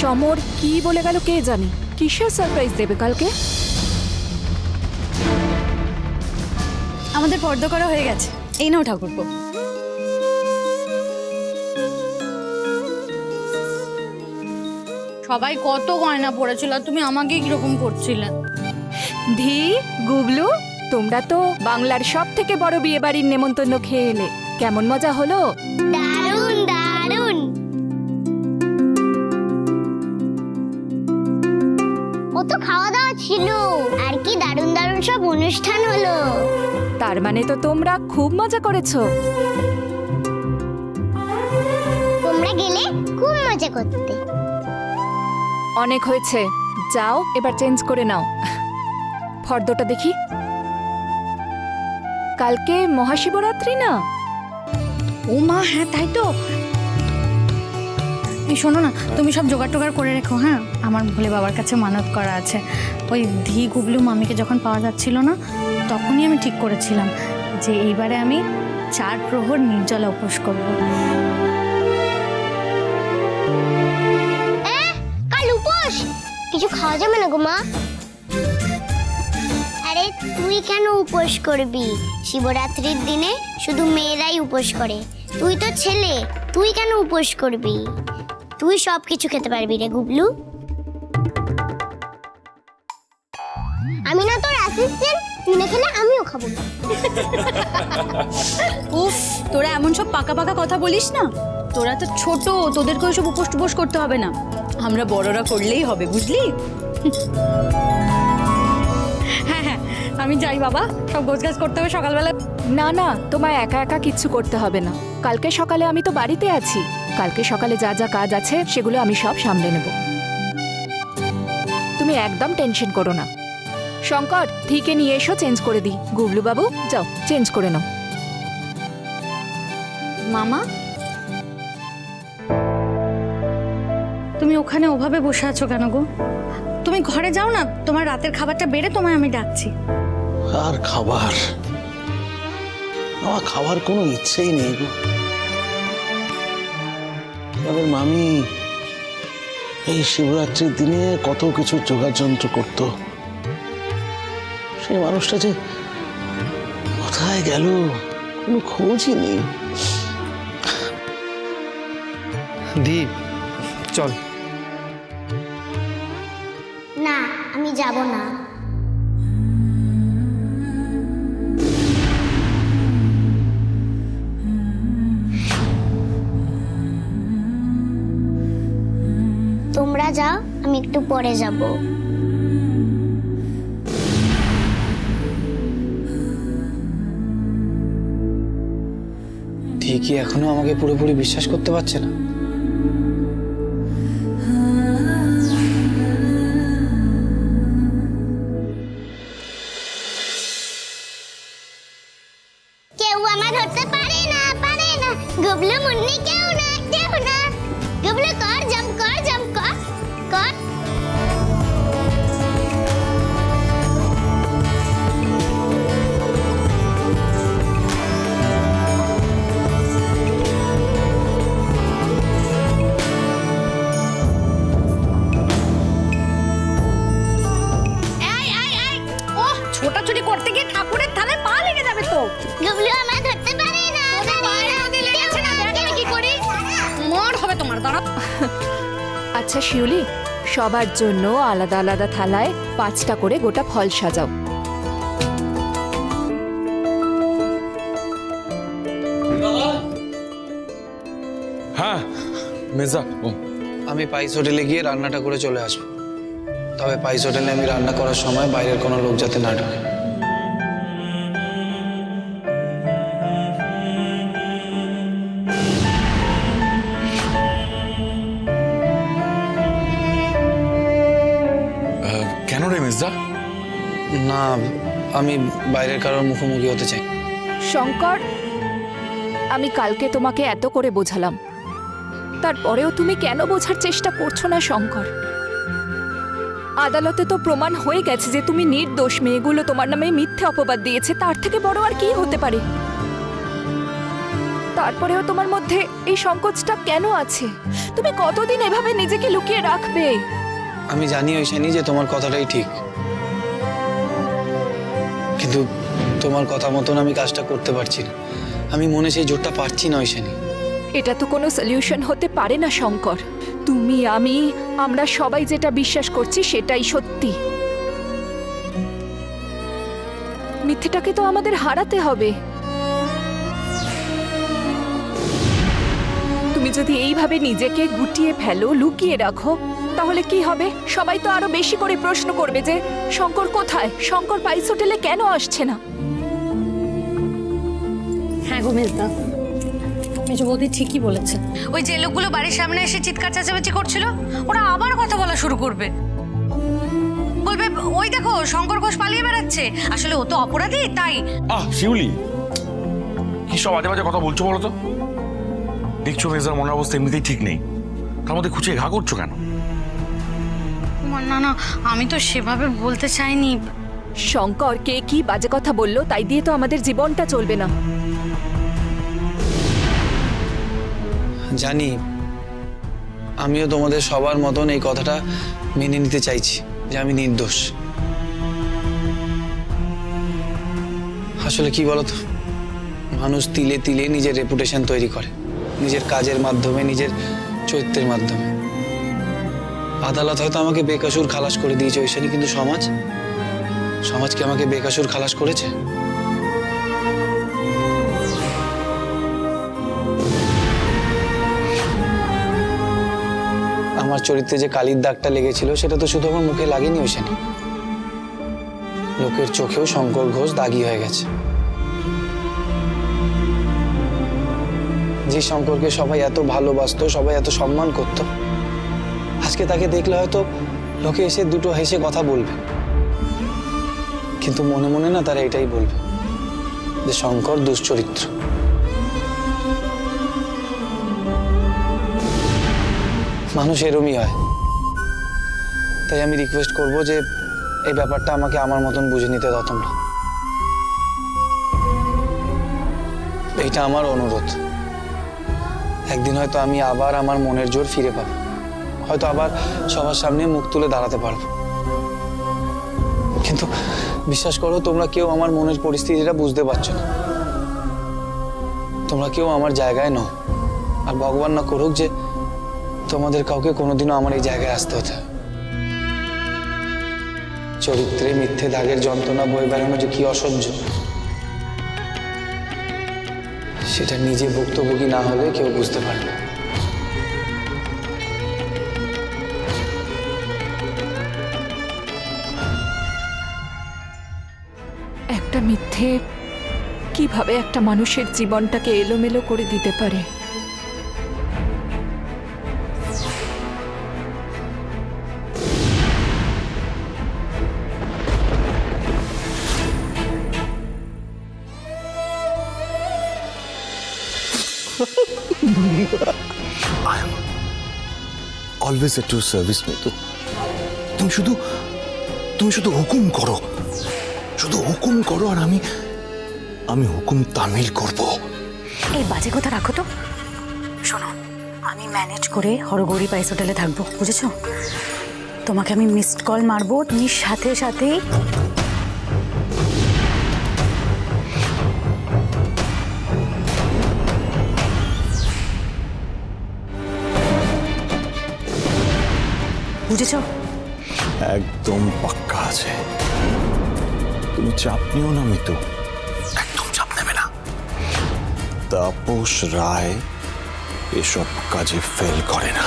সমর কি বলে গেল কে জানে, কিসের সারপ্রাইজ দেবে কালকে? আমাদের পর্দা করা হয়ে গেছে, এই নাও ঠাকুরপো। সবাই কত গয়না পড়েছিল, আর তুমি আমাকে কিরকম করছিলে? ধি, গুবলু, তোমরা তো বাংলার সব থেকে বড় বিয়ে বাড়ির নেমন্তন্ন খেয়ে এলে। কেমন মজা হলো? দারুণ দারুণ। ও তো খাওয়া দাওয়া ছিল, আর কি দারুণ দারুণ সব অনুষ্ঠান হলো। তার মানে তো তোমরা খুব মজা করেছো। তোমরা গেলে খুব মজা করতে। অনেক হয়েছে, যাও এবার চেঞ্জ করে নাও। ফর্দটা দেখি। কালকে মহাশিবরাত্রি না? ও মা, হ্যাঁ তাই তো। এই শোনো না, তুমি সব জোগাড় টোগাড় করে রেখো। হ্যাঁ, আমার ভোলে বাবার কাছে মানত করা আছে। ওই ধি গুবলু মামিকে যখন পাওয়া যাচ্ছিল না, তখনই আমি ঠিক করেছিলাম যে এইবারে আমি 4 প্রহর নির্জলা উপোস করব। কাল উপোস? কিছু খাওয়া যাবে না গো মা? আরে তুই কেন উপোস করবি? শিবরাত্রির দিনে শুধু মেয়েরাই উপোস করে। তুই তো ছেলে, তুই কেন উপোস করবি? তুই সব কিছু খেতে পারবি রে গুবলু। আমি না তোর অ্যাসিস্ট্যান্ট, তুই না খেলে আমিও খাবো না। উফ, তোরা এমন সব পাকা পাকা কথা বলিস না। তোরা তো ছোট, তোদেরকে ওইসব উপোস টুপোস করতে হবে না। আমরা বড়রা করলেই হবে, বুঝলি? হ্যাঁ হ্যাঁ, আমি যাই বাবা, সব গোছগাছ করতে হবে সকালবেলা। না না, তোমায় একা একা কিচ্ছু করতে হবে না। কালকে সকালে আমি তো বাড়িতে আছি। কালকে সকালে যা যা কাজ আছে সেগুলো আমি সব সামলে নেব। তুমি একদম টেনশন করো না। শঙ্কর, ঠিকই নিয়ে এসো, চেঞ্জ করে দিই। গুবলু বাবু, যাও চেঞ্জ করে নাও। মামা, তুমি ওখানে ওভাবে বসে আছো কেন গো? তুমি ঘরে যাও না, তোমার রাতের খাবারটা বেড়ে তোমায় আমি ডাকছি। আর খাবার, আমার খাবার কোনো ইচ্ছেই নেই গো। আমাদের মামি এই শিবরাত্রির দিনে কত কিছু জোগাড় যন্ত্র করত। সেই মানুষটা যে কোথায় গেল, কোনো খোঁজই নেই। দীপ, চল। না, আমি যাব না। তোমরা যাও, আমি একটু পরে যাব। ঠিকই এখনো আমাকে পুরোপুরি বিশ্বাস করতে পারছে না। কেউ আমার ধরতে পারে না, পারে না। গুবলু মুন্নি কেউ না, কেউ না। গুবলু কর জাম্প, কর জাম্প, কর কর। ছোটাছুটি করতে গিয়ে ঠাকুরের থালায় পা লেগে যাবে তো। গুবলু আমার ধরতে পারে না, কি করি? মর হবে তোমার, দাঁড়া। আচ্ছা শিউলি, সবার জন্য আলাদা আলাদা থালায় 5টা করে গোটা ফল সাজাও। হ্যাঁ মেজা, আমি পাইস হোটেলে গিয়ে রান্নাটা করে চলে আসবো। তবে পাইস হোটেলে আমি রান্না করার সময় বাইরের কোনো লোক যাতে না ঢোকে। কেন রে মেজা? না, আমি বাইরের কারোর মুখোমুখি হতে চাই। শঙ্কর, আমি কালকে তোমাকে এত করে বোঝালাম, তারপরেও তুমি কেন বোঝার চেষ্টা করছো না শঙ্কর? আদালতে তো প্রমাণ হয়ে গেছে যে তুমি নির্দোষ। মেয়েগুলো তোমার নামে মিথ্যে অপবাদ দিয়েছে, তার থেকে বড় আর কি হতে পারে? তারপরেও তোমার মধ্যে এই সংকোচটা কেন আছে? তুমি কতদিন এভাবে নিজেকে লুকিয়ে রাখবে? আমি জানি ঐশানী যে তোমার কথাটাই ঠিক, কিন্তু তোমার কথা মতন আমি কাজটা করতে পারছি না। আমি মনে সেই জোরটা পারছি না ঐশানী। এটা তো কোনো সলিউশন হতে পারে না শঙ্কর। তুমি, আমি, আমরা সবাই যেটা বিশ্বাস করছি সেটাই সত্যি। মিথ্যেটাকে তো আমাদের হারাতে হবে। তুমি যদি এইভাবে নিজেকে গুটিয়ে ফেলো, লুকিয়ে রাখো, তাহলে কি হবে? সবাই তো আরো বেশি করে প্রশ্ন করবে যে শঙ্কর কোথায়, শঙ্কর পাইস হোটেলে কেন আসছে না। হ্যাঁ গো মেজদা, মেজো বৌদি ঠিকই বলেছে। ওই যে লোকগুলো বাড়ির সামনে এসে চিৎকার চেঁচামেচি করছিল, ওরা আবার কথা বলা শুরু করবে। বলবে ওই দেখো শঙ্কর ঘোষ পালিয়ে বেড়াচ্ছে, আসলে ও তো অপরাধী তাই। শিউলি, কি সব আজে বাজে কথা বলছো বলো তো? দেখছো মেজার মনের অবস্থা এমনিতেই ঠিক নেই, তার মধ্যে খুঁচিয়ে ঘা করছো কেন? না না, আমি তো সেভাবে বলতে চাইনি। শঙ্কর কে কি বাজে কথা বললো তাই দিয়ে তো আমাদের জীবনটা চলবে না। জানি, আমিও তোমাদের সবার মতন এই কথাটা মেনে নিতে চাইছি যে আমি নির্দোষ। আসলে কি বলতো, মানুষ তিলে তিলে নিজের রেপুটেশন তৈরি করে, নিজের কাজের মাধ্যমে, নিজের চরিত্রের মাধ্যমে। আদালত হয়তো আমাকে বেকসুর খালাস করে দিয়েছে ঐশানী, কিন্তু সমাজ কি আমাকে বেকসুর খালাস করেছে? আমার চরিত্রে যে কালির দাগটা লেগেছিল সেটা তো শুধু আমার মুখে লাগেনি ঐশানী, লোকের চোখেও শঙ্কর ঘোষ দাগি হয়ে গেছে। যে শঙ্করকে সবাই এত ভালোবাসতো, সবাই এত সম্মান করত, আজকে তাকে দেখলে হয়তো লোকে এসে দুটো হেসে কথা বলবে, কিন্তু মনে মনে না তারা এটাই বলবে যে শঙ্কর দুশ্চরিত্র। মানুষ এরমই হয়। তাই আমি রিকোয়েস্ট করব যে এই ব্যাপারটা আমাকে আমার মতন বুঝে নিতে দাও তোমরা। এইটা আমার অনুরোধ। একদিন হয়তো আমি আবার আমার মনের জোর ফিরে পাবো, হয়তো আবার সবার সামনে মুখ তুলে দাঁড়াতে পারবো, কিন্তু বিশ্বাস করো তোমরা কেউ আমার মনের পরিস্থিতিটা বুঝতে পারছো না। তোমরা কেউ আমার জায়গায় নও, আর ভগবান না করুক যে তোমাদের কাউকে কোনোদিনও আমার এই জায়গায় আসতে হতে। চরিত্রে মিথ্যে দাগের যন্ত্রণা বয়ে বেড়ানো যে কি অসহ্য, সেটা নিজে ভুক্তভোগী না হলে কেউ বুঝতে পারবে না। একটা মিথ্যে কিভাবে একটা মানুষের জীবনটাকে এলোমেলো করে দিতে পারে। Always at your service Mitu. তুমি শুধু হুকুম করো, শুধু হুকুম করো, আর আমি হুকুম তামিল করব। এই বাজে কথা রাখো তো। শোনো, আমি ম্যানেজ করে হরগৌরী পাইস হোটেলে থাকবো, বুঝেছো? তোমাকে আমি মিসড কল মারবো, তুমি সাথে সাথেই বুঝেছো? একদম পাক্কা আছে। তুমি চাপ নিও না মিতু, একদম চাপ নেবে না। তাপস রায় এসব কাজে ফেল করে না।